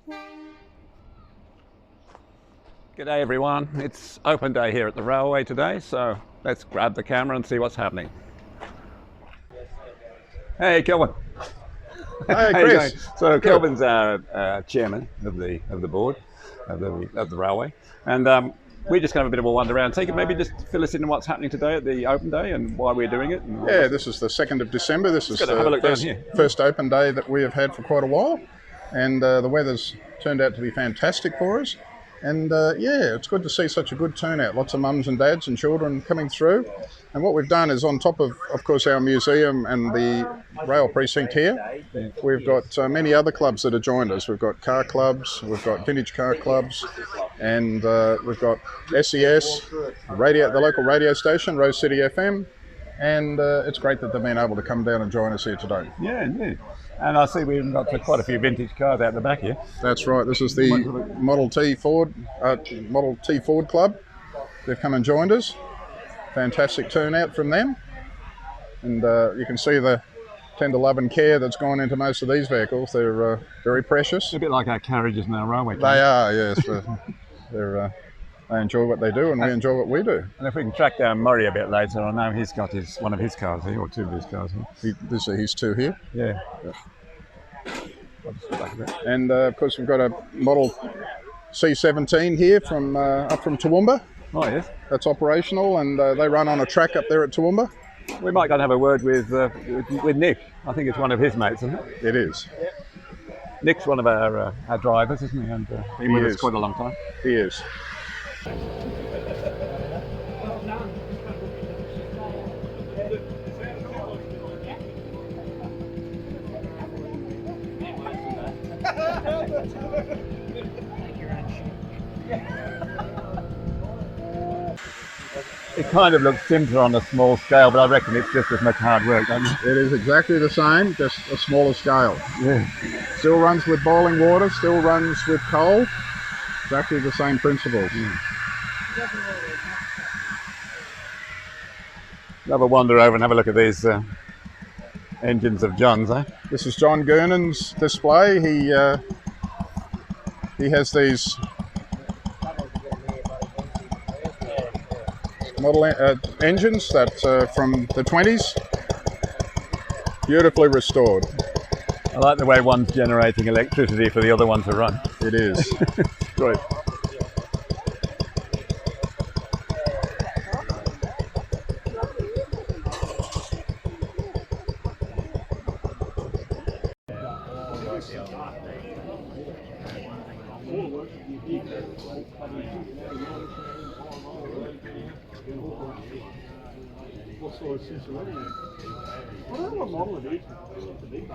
G'day everyone, it's open day here at the railway today, so let's grab the camera and see what's happening. Hey Kelvin. Hey How you Chris. doing? So Kelvin's our chairman of the board of the railway, and we're just going to have a bit of a wander around. So you can maybe just fill us in on what's happening today at the open day and why we're doing it. Yeah, this is the 2nd of December. This is have a look down the here. first open day that we have had for quite a while, and the weather's turned out to be fantastic for us. And yeah, it's good to see such a good turnout. Lots of mums and dads and children coming through. And what we've done is, on top of course, our museum and the rail precinct here, we've got many other clubs that have joined us. We've got car clubs, we've got vintage car clubs, and we've got SES, the local radio station, Rose City FM. And it's great that they've been able to come down and join us here today. Yeah, indeed. And I see we've got quite a few vintage cars out the back here. That's right. This is the Model T Ford Club. They've come and joined us. Fantastic turnout from them. And you can see the tender love and care that's gone into most of these vehicles. They're very precious. It's a bit like our carriages and our railway cars. They are, yes. They enjoy what they do, and we enjoy what we do. And if we can track down Murray a bit later, I know he's got one of his cars here, or two of his cars here. These are his two here. Yeah. And of course we've got a Model C17 here from up from Toowoomba. Oh yes. That's operational, and they run on a track up there at Toowoomba. We might go and have a word with Nick. I think it's one of his mates, isn't it? It is. Nick's one of our drivers, isn't he? And been with us quite a long time. He is. It kind of looks simpler on a small scale, but I reckon it's just as much hard work, doesn't it? It is exactly the same, just a smaller scale. Yeah. Still runs with boiling water, still runs with coal. Exactly the same principles. Have a wander over and have a look at these engines of John's, eh? This is John Gernon's display. He has these model engines that from the 20s, beautifully restored. I like the way one's generating electricity for the other one to run. It is. Great. What sort of Cincinnati? I don't know what model it is. It's a big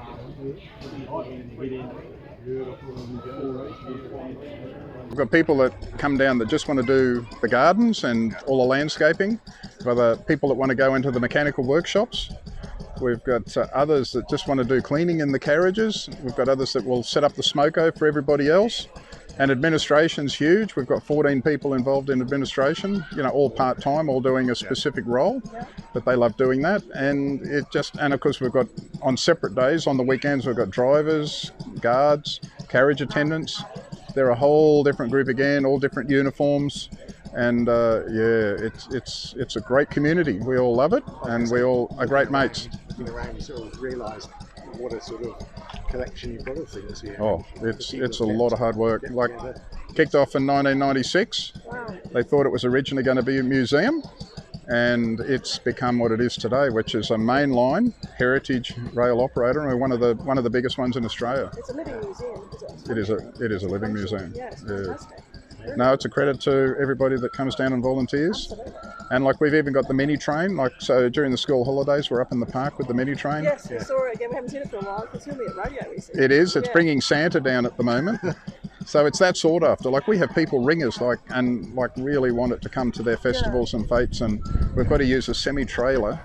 We've got people that come down that just want to do the gardens and all the landscaping. We've other people that want to go into the mechanical workshops. We've got others that just want to do cleaning in the carriages. We've got others that will set up the smoko for everybody else. And administration's huge. We've got 14 people involved in administration, all part-time, all doing a specific role, but they love doing that. And of course we've got, on separate days, on the weekends, we've got drivers, guards, carriage attendants. They're a whole different group again, all different uniforms. And it's a great community. We all love it, and we all are great mates. Around, you sort of realise what a sort of collection you've got of things here. Oh, it's a lot of hard work. Like, kicked off in 1996. They thought it was originally going to be a museum, and it's become what it is today, which is a mainline heritage rail operator, and we're one of the biggest ones in Australia. It's a living museum, is it? It is a living museum. Yeah, it's fantastic. No, it's a credit to everybody that comes down and volunteers. Absolutely. And we've even got the mini train. So during the school holidays, we're up in the park with the mini train. Yes, we saw it again. We haven't seen it for a while. It's going to be at rodeo recently. It is. It's bringing Santa down at the moment. So it's that sought after. We have people ring us and really want it to come to their festivals and fetes, and we've got to use a semi-trailer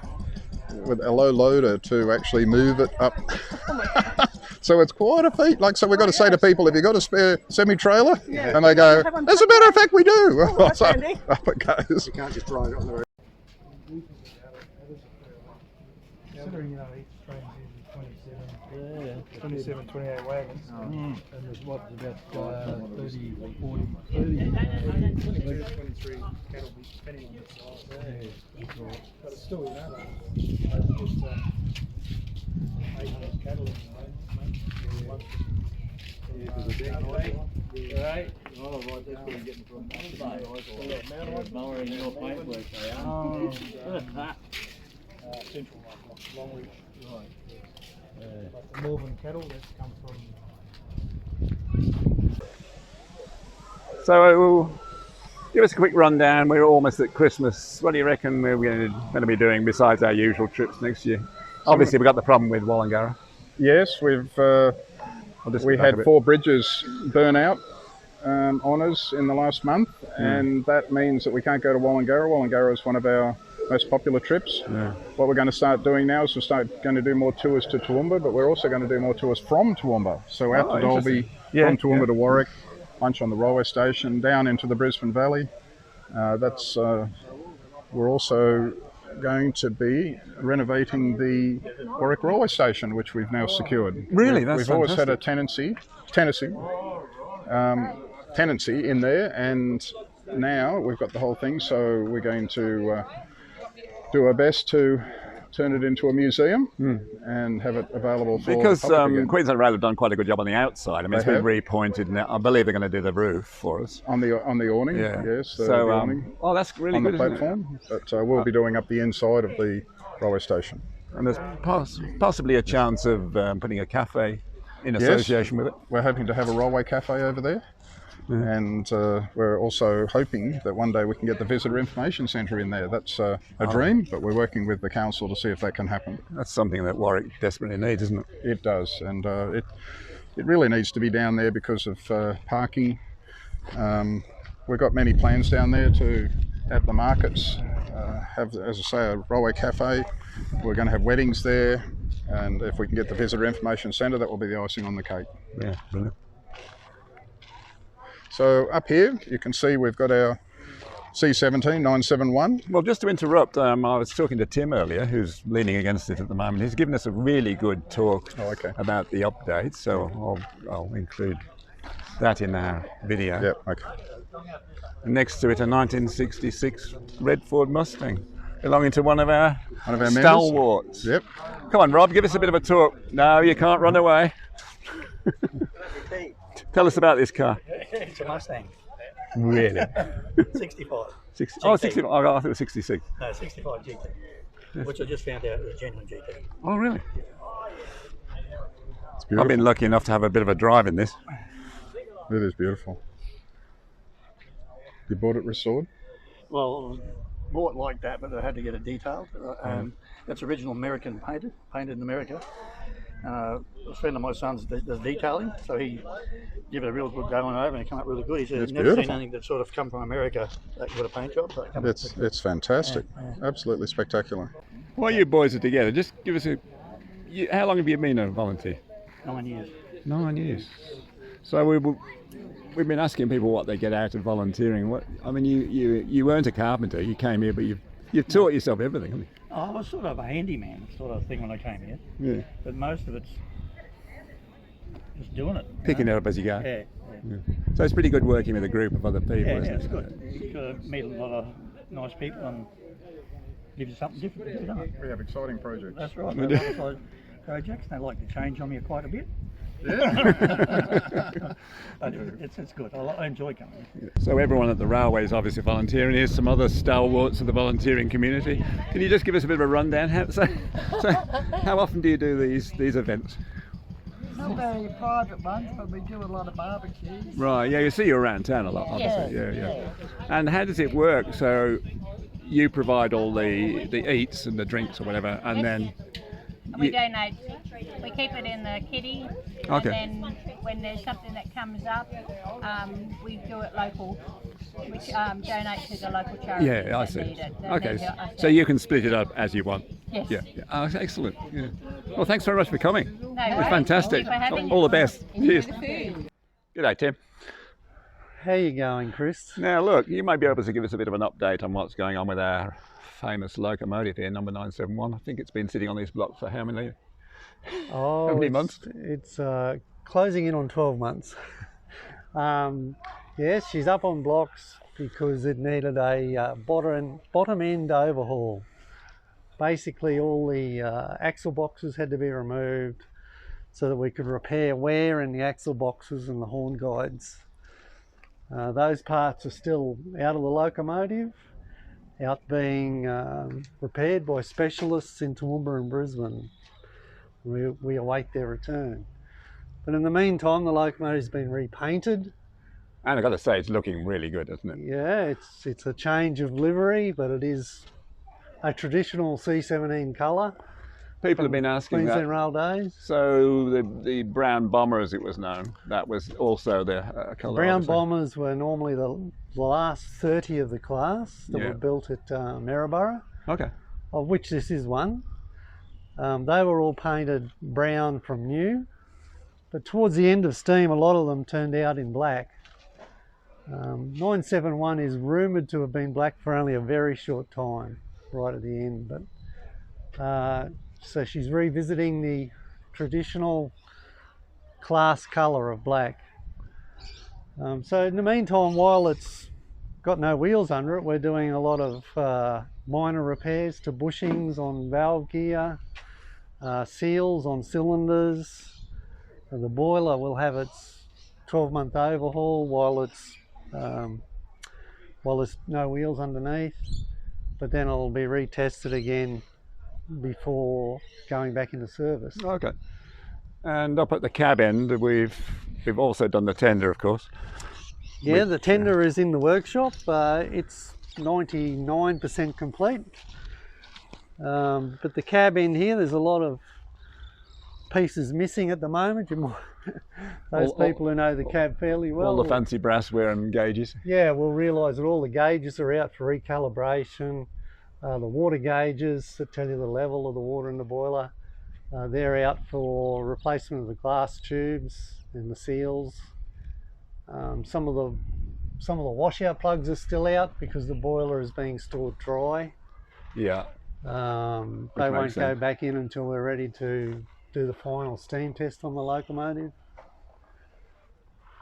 with a low loader to actually move it up. So it's quite a feat. So we've got to say to people, have you got a spare semi-trailer? Yeah. And they go, as a matter of fact, we do. Oh, that's So handy. up it goes. You can't just drive it on the road. Considering, each train's usually 27. 27, 28 wagons. And there's what, about 30, 40, 30, 23 cattle, depending on the size. But it's still enough. Just 800 cattle in the month. Right. Oh, right, that's where you're getting from. Lower in your paintwork, they are. Central Longreach. Right. Like the Melbourne cattle, that's come from. So give us a quick rundown. We're almost at Christmas. What do you reckon we're going to be doing besides our usual trips next year? Obviously, we've got the problem with Wallangarra. Yes, we had 4 bridges burn out on us in the last month, and that means that we can't go to Wallangarra. Wallangarra is one of our most popular trips. Yeah. What we're going to start doing now is going to do more tours to Toowoomba, but we're also going to do more tours from Toowoomba. So out to Dalby, from Toowoomba to Warwick, lunch on the railway station, down into the Brisbane Valley. We're also going to be renovating the Warwick railway station, which we've now secured. Really, that's we've fantastic. Always had a tenancy in there, and now we've got the whole thing. So we're going to do our best to turn it into a museum and have it available for because the public again. Queensland Rail have done quite a good job on the outside. I mean, it's been repointed now. I believe they're going to do the roof for us on the awning. Yeah. Yes, so the awning that's really on good the platform. But we'll be doing up the inside of the railway station. And there's possibly a chance of putting a cafe in association with it. We're hoping to have a railway cafe over there. And we're also hoping that one day we can get the Visitor Information Centre in there. That's a dream, but we're working with the council to see if that can happen. That's something that Warwick desperately needs, isn't it? It does, and it really needs to be down there because of parking. We've got many plans down there to have the markets, have, as I say, a railway cafe. We're going to have weddings there, and if we can get the Visitor Information Centre, that will be the icing on the cake. Yeah, brilliant. So up here, you can see we've got our C17 971. Well, just to interrupt, I was talking to Tim earlier, who's leaning against it at the moment. He's given us a really good talk about the updates, so I'll include that in our video. Yep, okay. And next to it, a 1966 red Ford Mustang, belonging to one of our stalwarts. Yep. Come on, Rob, give us a bit of a talk. No, you can't run away. Tell us about this car. It's a Mustang. Really? 65. 60, oh, 65. Oh, I thought it was 66. No, 65 GT, which I just found out was a genuine GT. Oh, really? It's beautiful. I've been lucky enough to have a bit of a drive in this. It is beautiful. You bought it restored? Well, bought like that, but I had to get it detailed. That's original American painted in America. A friend of my son's does detailing, so he gave it a real good going over and it came up really good. He said he's never seen anything that's sort of come from America that got a paint job. So it's fantastic. Absolutely spectacular. While you boys are together, just give us how long have you been a volunteer? 9 years. 9 years. So we've been asking people what they get out of volunteering. You weren't a carpenter. You came here, but you've taught yourself everything, haven't you? I was sort of a handyman sort of thing when I came here. Yeah. But most of it's just doing it. Picking it up as you go. Yeah. So it's pretty good working with a group of other people, isn't it? It's good. You've got to meet a lot of nice people and gives you something different to do, doesn't it? We have exciting projects. That's right. We have exciting projects. They like to change on you quite a bit. Yeah. But it's good. I enjoy coming. So everyone at the railway is obviously volunteering. Here's some other stalwarts of the volunteering community. Can you just give us a bit of a rundown? So how often do you do these events? Not very private ones, but we do a lot of barbecues. Right, yeah, you see you around town a lot, obviously. Yeah. And how does it work? So you provide all the eats and the drinks or whatever, and then we donate. We keep it in the kitty, Okay. and then when there's something that comes up, we do it local. We donate to the local charities Yeah, I that see. need it. Okay, so you can split it up as you want. Yes. Yeah. Oh, excellent. Yeah. Well, thanks very much for coming. No It was worries. fantastic. Thank you for having All the us. best. Enjoy Cheers. the food. G'day, Tim. How you going, Chris? Now, look, you might be able to give us a bit of an update on what's going on with our famous locomotive here, number 971. I think it's been sitting on this block for how many Oh, How many it's- months? It's closing in on 12 months. Yes, she's up on blocks because it needed a bottom end overhaul. Basically, all the axle boxes had to be removed so that we could repair wear in the axle boxes and the horn guides. Those parts are still out of the locomotive, out being repaired by specialists in Toowoomba and Brisbane. We await their return. But in the meantime, the locomotive's been repainted. And I've got to say, it's looking really good, isn't it? Yeah, it's a change of livery, but it is a traditional C17 colour. People have been asking Queensland that. Rail Days. So the brown bomber, as it was known, that was also the colour. Brown obviously. bombers were normally the last 30 of the class that Yeah. were built at Maryborough, Okay. of which this is one. They were all painted brown from new, but towards the end of steam, a lot of them turned out in black. 971 is rumoured to have been black for only a very short time, right at the end. But so she's revisiting the traditional class colour of black. So in the meantime, while it's got no wheels under it, we're doing a lot of minor repairs to bushings on valve gear, seals on cylinders. The boiler will have its 12-month overhaul while there's no wheels underneath, but then it'll be retested again before going back into service. Okay. And up at the cab end, we've also done the tender, of course. Yeah, the tender is in the workshop. It's 99% complete. But the cab end here, there's a lot of pieces missing at the moment. Those people who know the cab fairly well. All the fancy brassware and gauges. Yeah, we'll realise that all the gauges are out for recalibration. The water gauges that tell you the level of the water in the boiler, they're out for replacement of the glass tubes and the seals. Some of the washout plugs are still out because the boiler is being stored dry. Yeah. They won't makes go sense. back in until we're ready to do the final steam test on the locomotive.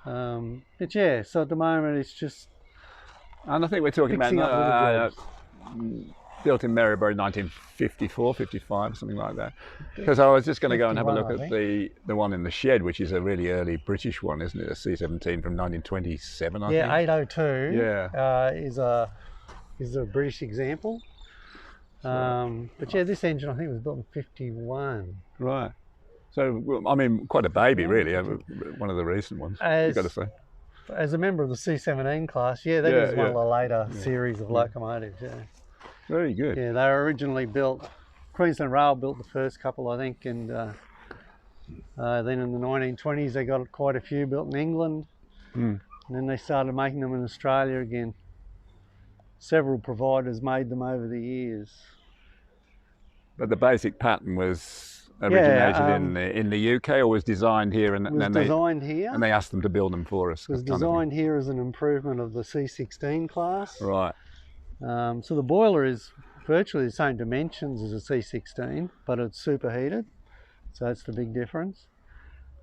But yeah, so at the moment it's just And I think we're talking fixing up about little jobs. built in Maryborough in 1954, 55, something like that. Because I was just going to go and have a 51, look I at the one in the shed, which is a really early British one, isn't it? A C-17 from 1927, I think. Yeah, 802 Yeah. is a British example. But yeah, this engine I think was built in 51. Right. So, well, I mean, quite a baby, really. One of the recent ones, you've got to say. As a member of the C-17 class, yeah, that is one of the later series of locomotives, yeah. Very good. Yeah, they were originally built, Queensland Rail built the first couple, I think, and then in the 1920s they got quite a few built in England, and then they started making them in Australia again. Several providers made them over the years. But the basic pattern was originated in the UK, or was designed here, and It was then designed here. and they asked them to build them for us. It was kind of thing. designed here as an improvement of the C-16 class. Right. So the boiler is virtually the same dimensions as a C-16, but it's superheated. So that's the big difference.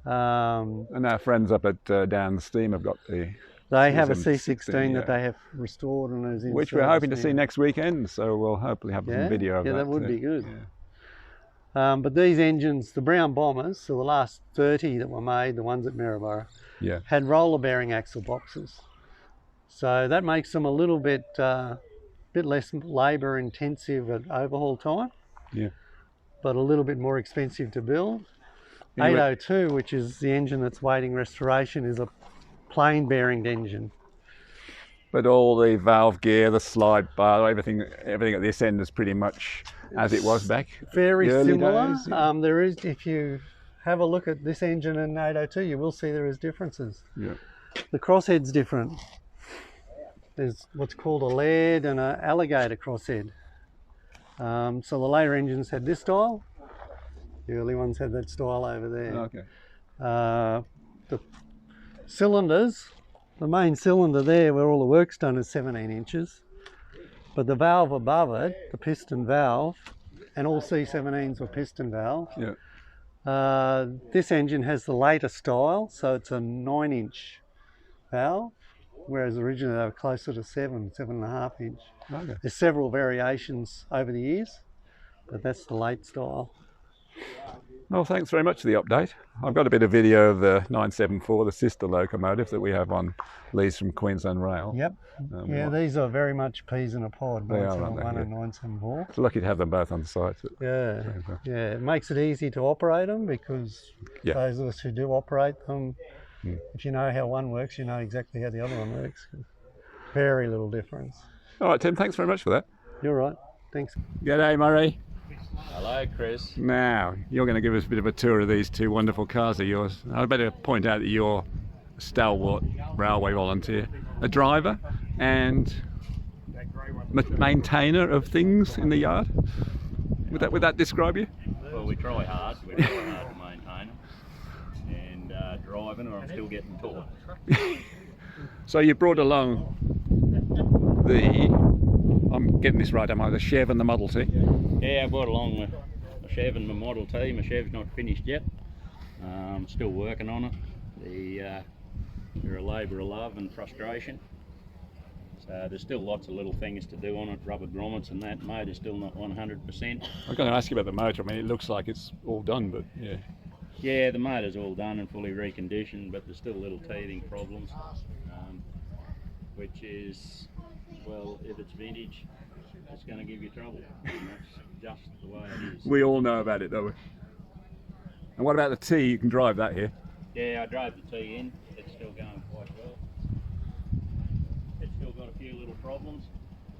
And our friends up at Down Steam have got the They have a C-16, C-16 yeah. that they have restored and is in which we're service hoping to now. see next weekend. So we'll hopefully have some video of that. Yeah, that would too. be good. Yeah. But these engines, the brown bombers, so the last 30 that were made, the ones at Maryborough, Yeah. had roller bearing axle boxes. So that makes them a little bit less labour intensive at overhaul time, Yeah. but a little bit more expensive to build. Anyway- 802, which is the engine that's waiting restoration, is a plain bearinged engine. But all the valve gear, the slide bar, everything at this end is pretty much as it was back. Very the early similar. days, yeah. There is, if you have a look at this engine and 802, you will see there is differences. Yeah. The crosshead's different. There's what's called a Laird and an alligator crosshead. So the later engines had this style. The early ones had that style over there. Okay. The cylinders, the main cylinder there where all the work's done is 17 inches. But the valve above it, the piston valve, and all C-17s were piston valve, Yeah. This engine has the later style, so it's a 9-inch valve, whereas originally they were closer to 7.5 inch. Okay. There's several variations over the years, but that's the late style. Well, thanks very much for the update. I've got a bit of video of the 974, the sister locomotive that we have on lease from Queensland Rail. Yep. Yeah, these are very much peas in a pod, They are, aren't 971 they? and 974. It's lucky to have them both on site. Yeah, yeah. It makes it easy to operate them because Yeah. those of us who do operate them, if you know how one works, you know exactly how the other one works. Very little difference. All right, Tim, thanks very much for that. You're right. Thanks. G'day, Murray. Hello, Chris. Now, you're going to give us a bit of a tour of these two wonderful cars of yours. I'd better point out that you're a stalwart railway volunteer, a driver and maintainer of things in the yard. Would that describe you? Well, we try hard. We try hard to maintain them. And driving, or I'm still getting taught. So you brought along I'm getting this right, am I? The Chev and the Model T? Yeah, I brought along my Chev and my Model T. My Chev's not finished yet. I'm still working on it. They're a labour of love and frustration. So there's still lots of little things to do on it, rubber grommets and that. Motor's still not 100%. I was going to ask you about the motor. I mean, it looks like it's all done, but yeah. Yeah, the motor's all done and fully reconditioned, but there's still little teething problems, which is, well, if it's vintage, it's going to give you trouble. And that's just the way it is. We all know about it, don't we? And what about the T? You can drive that here. Yeah, I drove the T in. It's still going quite well. It's still got a few little problems,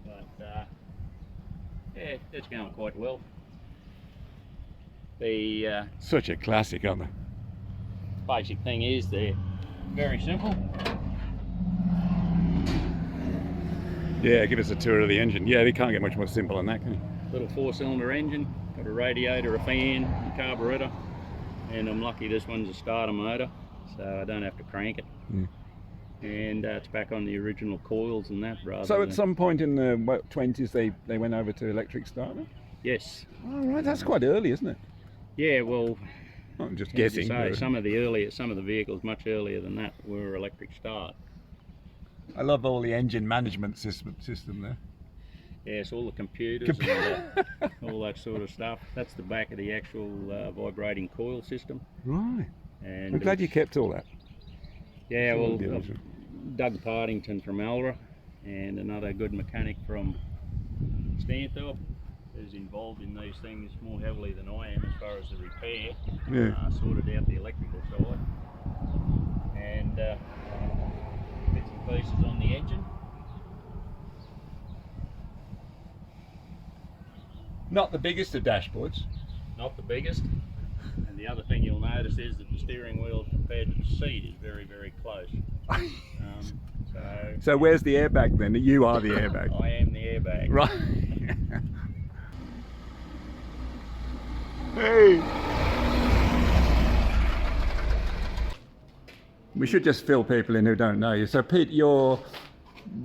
but yeah, it's going quite well. The Such a classic, aren't they? basic thing is they're very simple. Yeah, give us a tour of the engine. Yeah, they can't get much more simple than that, can you? Little 4-cylinder engine, got a radiator, a fan, a carburetor, and I'm lucky this one's a starter motor, so I don't have to crank it. And it's back on the original coils and that rather So than... at some point in the 20s they went over to electric starter? Yes. Oh, right, that's quite early, isn't it? Yeah, well, I'm just as you guessing. say, but- some of the vehicles much earlier than that were electric start. I love all the engine management system there. Yes, all the computers and all that sort of stuff. That's the back of the actual vibrating coil system. Right. And I'm glad you kept all that. Yeah, It's all well, diligent. Doug Partington from Alra and another good mechanic from Stanthorpe is involved in these things more heavily than I am as far as the repair. Yeah. Sorted out the electrical side and bits and pieces on the engine. Not the biggest of dashboards. Not the biggest. And the other thing you'll notice is that the steering wheel compared to the seat is very, very close. So where's the airbag then? You are the airbag. I am the airbag. Right. Hey. We should just fill people in who don't know you. So Pete, you're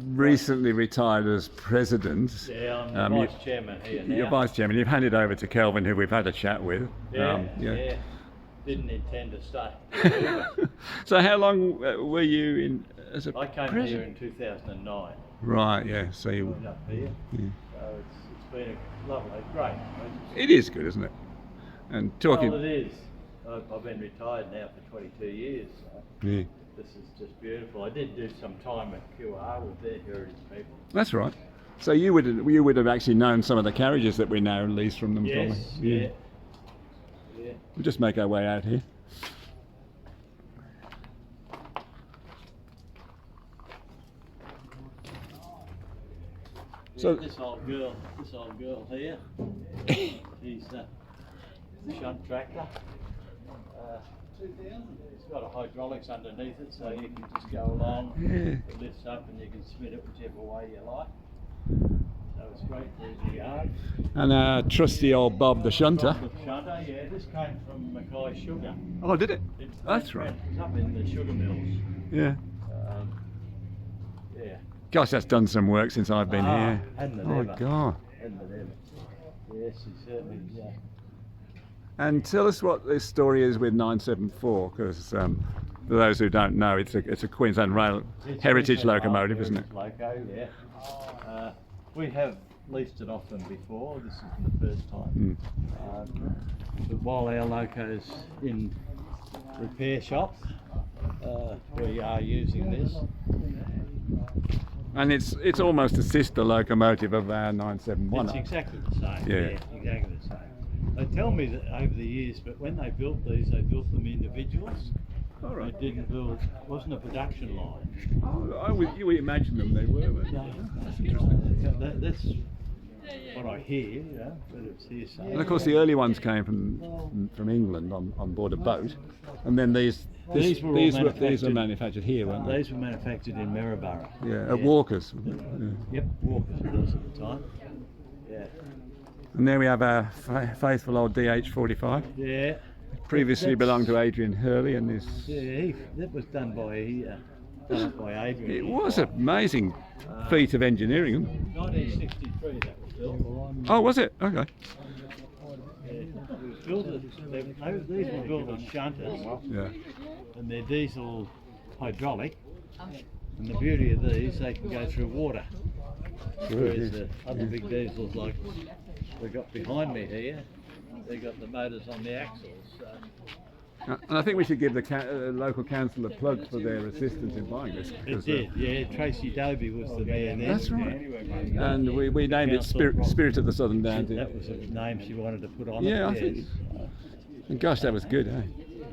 recently retired as president. Yeah, I'm the vice chairman here now. You're vice chairman. You've handed over to Kelvin, who we've had a chat with. Yeah. Didn't intend to stay. So how long were you in as a I came president? here in 2009. Right, yeah. So you. Moved up here. Yeah. So it's been a lovely, great. It is good, isn't it? And talking. Well, it is. I've been retired now for 22 years. So Yeah. this is just beautiful. I did do some time at QR with their heritage people. That's right. So you would have actually known some of the carriages that we now lease from them, Yes, probably. yeah. We'll just make our way out here. So This old girl here, she's a shunt tractor. It's got a hydraulics underneath it, so you can just go along. Yeah. It lifts up and you can spin it whichever way you like. So it's great for the yard. and trusty old Bob the shunter. Bob the shunter, yeah, this came from Mackay Sugar. Oh, did it? It's That's right. It's up in the sugar mills. Yeah. Yeah. Gosh, that's done some work since I've been here. Hadn't it Oh ever. God. Hadn't it ever. Yes, he certainly, And tell us what this story is with 974, because for those who don't know, it's a Queensland Rail heritage locomotive, isn't it? Loco, yeah. We have leased it off them before. This isn't the first time. But while our loco's in repair shops, we are using this. And it's almost a sister locomotive of our 971. It's exactly the same. Yeah. Exactly the same. They tell me that over the years, but when they built these, they built them individuals. All right. They didn't build. It wasn't a production line. Oh, you imagine them they were. That's interesting. That's what I hear, you know, but it's hearsay. And of course, the early ones came from England on board a boat, and then these were manufactured here, weren't they? These were manufactured in Maryborough. Yeah, at Walker's. Yep, Walker's was at the time. Yeah. And there we have our faithful old DH45. Yeah. Previously belonged to Adrian Hurley, and this. Yeah, that was done by Adrian. It was an amazing feat of engineering. 1963 that was built. Oh, was it? Okay. It was built these were built as shunters. Yeah. And they're diesel hydraulic. And the beauty of these, they can go through water. Whereas the other big diesels like we've got behind me here, they've got the motors on the axles. And I think we should give the local council a plug for their assistance in buying this. It did, yeah. Tracy Doby was the mayor then. That's right. And we named it Spirit of the Southern Downs. That was a name she wanted to put on it. Yeah, I think. And gosh, that was good, eh?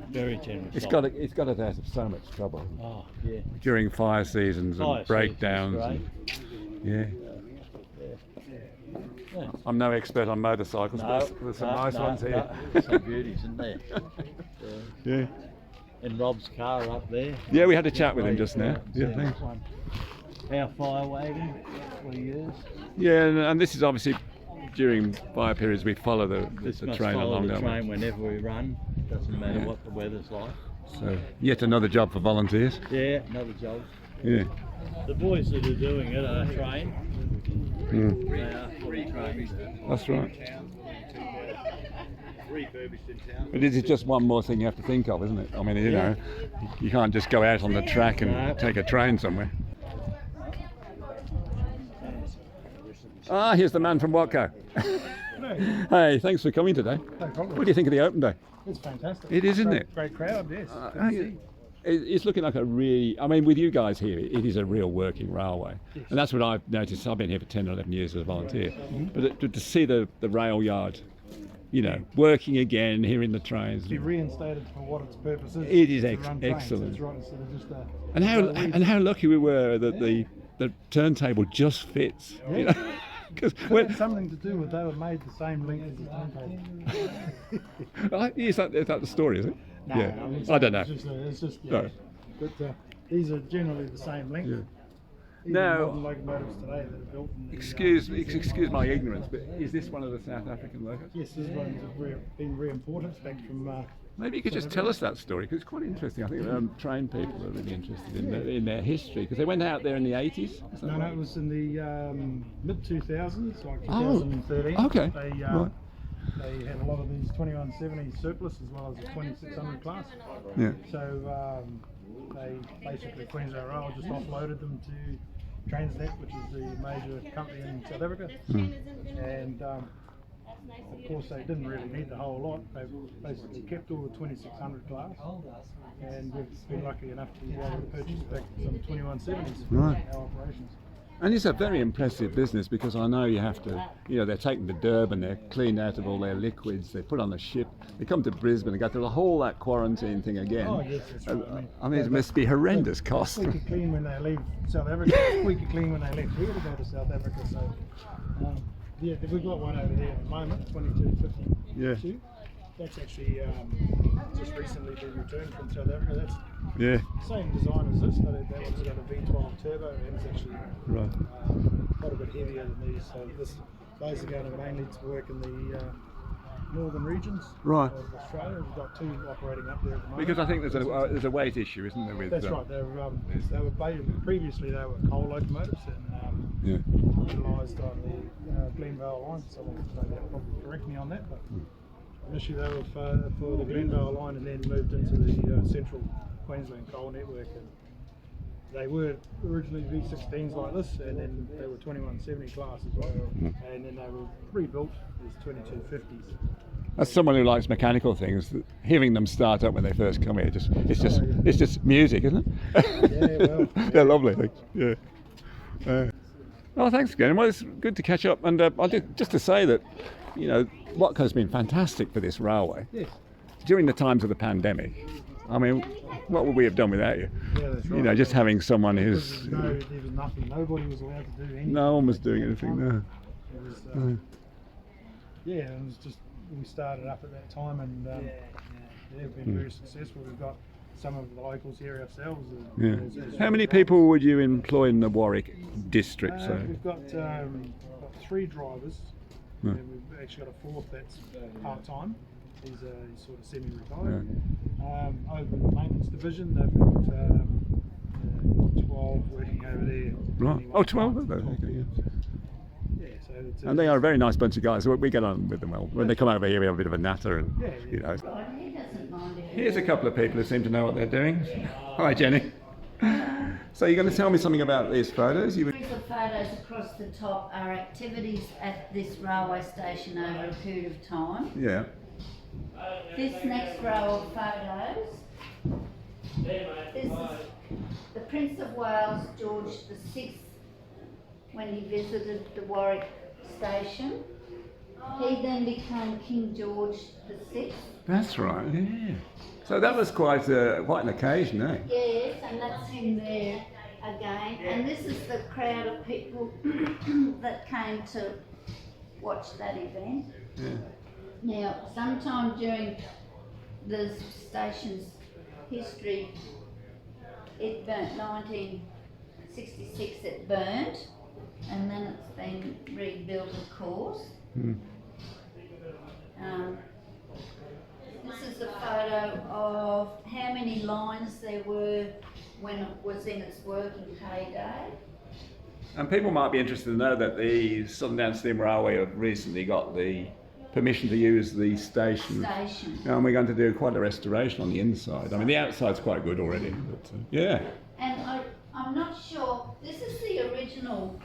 Very generous. It's got us out of so much trouble. Oh, yeah. During fire seasons and breakdowns. Yeah. I'm no expert on motorcycles, but there's some nice ones here. Some beauties, isn't there? Yeah. And Rob's car up there. Yeah, we had a chat with him just now. Yeah, thanks. Our fire wagon we use. Yeah, and this is obviously during fire periods we follow the train along. The train whenever we run. Doesn't matter what the weather's like. So yet another job for volunteers. Yeah, another job. Yeah. The boys that are doing it are trained. They are fully trained. That's right. But this is just one more thing you have to think of, isn't it? I mean, you know, you can't just go out on the track and take a train somewhere. Ah, here's the man from Watco. Hey, thanks for coming today. No problem. What do you think of the open day? It's fantastic. It is, isn't it? Great crowd, yes. It's looking like a really, I mean, with you guys here, it is a real working railway. Yes. And that's what I've noticed. I've been here for 10 or 11 years as a volunteer. But to see the rail yard, you know, working again, hearing the trains. To be reinstated for what its purpose is. It is excellent. That's right, instead of just and how lucky we were that the turntable just fits. Yeah. You know? It had something to do with they were made the same length as the turntable. Is that the story, is it? No, yeah. I don't know. It's just yeah. No. But these are generally the same length. Yeah. Even Now, modern locomotives today that are built in the, excuse my ignorance, but is this one of the South African locos? Yes, this one's been re-imported back from. Maybe you could just tell us that story, because it's quite interesting. I think train people are really interested in their history, because they went out there in the 80s. No, it was in the mid-2000s, like 2013. Oh, okay. They had a lot of these 2170 surplus as well as the 2600 class. Yeah. So they basically, Queensland Rail just offloaded them to Transnet, which is the major company in South Africa. And of course they didn't really need the whole lot. They basically kept all the 2600 class, and we've been lucky enough to be able to purchase back some 2170s for our operations. And it's a very impressive business, because I know you have to, you know, they're taken to Durban, they're cleaned out of all their liquids, they're put on a ship, they come to Brisbane, they go through the whole that quarantine thing again. Oh yes, that's right. I mean it must be horrendous cost. Squeaky clean when they leave South Africa, squeaky clean when they left here to go to South Africa. So yeah, we've got one over there at the moment, 2252. Yeah. That's actually just recently been returned from South Africa. That's same design as this, but that one's got a V12 turbo, and it's actually quite a bit heavier than these. So those are going to mainly to work in the northern regions of Australia. We've got two operating up there at the moment. Because I think there's a weight issue, isn't there? With, that's right. They were previously they were coal locomotives and utilised on the Glenvale line. So maybe they'll probably correct me on that, but. Initially they were for the Glenvale line and then moved into the Central Queensland Coal Network. And they were originally V16s like this, and then they were 2170 class as well, and then they were rebuilt as 2250s. As someone who likes mechanical things, hearing them start up when they first come here, it's just music, isn't it? Yeah, well, they're lovely. Yeah. Well, thanks again. Well, it's good to catch up, and just to say that, you know, Watco's been fantastic for this railway. Yes. During the times of the pandemic, I mean, what would we have done without you? Yeah, that's right. You know, just having someone who's... There was nothing. Nobody was allowed to do anything. No one was doing anything, no. It was, yeah, it was just, we started up at that time, and they've been very successful. We've got some of the locals here ourselves. Yeah. How many people would you employ in the Warwick district? We've got 3 drivers, and we've actually got a 4th that's part-time. He's sort of semi-retired. Over in the maintenance division, they've got 12 working over there. Right. Oh, 12 of those. Okay, yeah. Yeah, so and they are a very nice bunch of guys. We get on with them well. When they come over here, we have a bit of a natter, and you know. Here's a couple of people who seem to know what they're doing. Hi, Jenny. So you're going to tell me something about these photos? The photos across the top are activities at this railway station over a period of time. Yeah. This next row of photos, this is the Prince of Wales, George VI, when he visited the Warwick station. He then became King George VI. That's right, yeah. So that was quite an occasion, eh? Yes, and that's him there again. And this is the crowd of people that came to watch that event. Yeah. Now, sometime during the station's history, it burnt. 1966 it burnt, and then it's been rebuilt, of course. This is a photo of how many lines there were when it was in its working heyday. And people might be interested to know that the Southern Down Steam Railway have recently got the permission to use the station. And we're going to do quite a restoration on the inside. I mean, the outside's quite good already, but yeah. And I'm not sure, this is the original,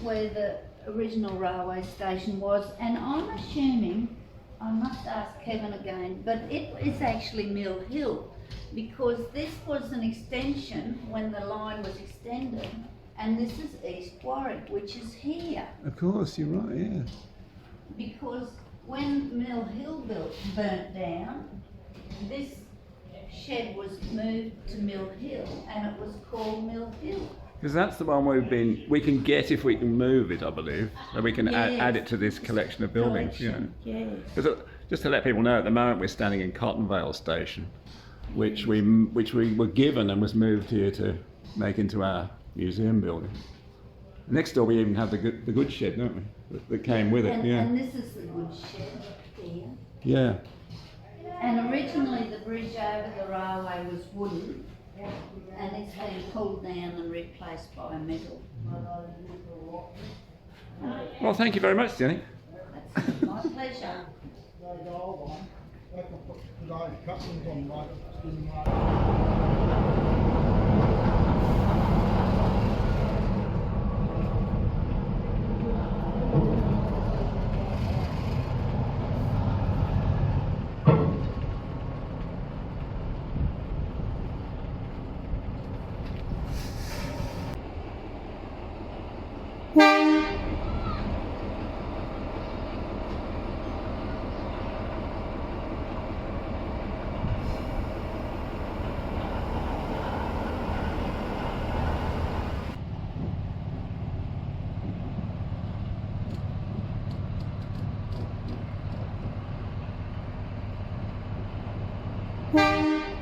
where the original railway station was, and I'm assuming, I must ask Kevin again, but it is actually Mill Hill, because this was an extension when the line was extended, and this is East Warwick, which is here. Of course, you're right, yeah. Because when Mill Hill burnt down, this shed was moved to Mill Hill, and it was called Mill Hill. Because that's the one we can get if we can move it, I believe, and we can add it to this collection of buildings. Yes. Because just to let people know, at the moment we're standing in Cottonvale Station, which we were given and was moved here to make into our museum building. Next door we even have the goods shed, don't we? That came with it. And this is the goods shed here. Yeah. And originally the bridge over the railway was wooden, and it's been pulled down and replaced by metal. Well, thank you very much, Jenny. That's my pleasure. Bye.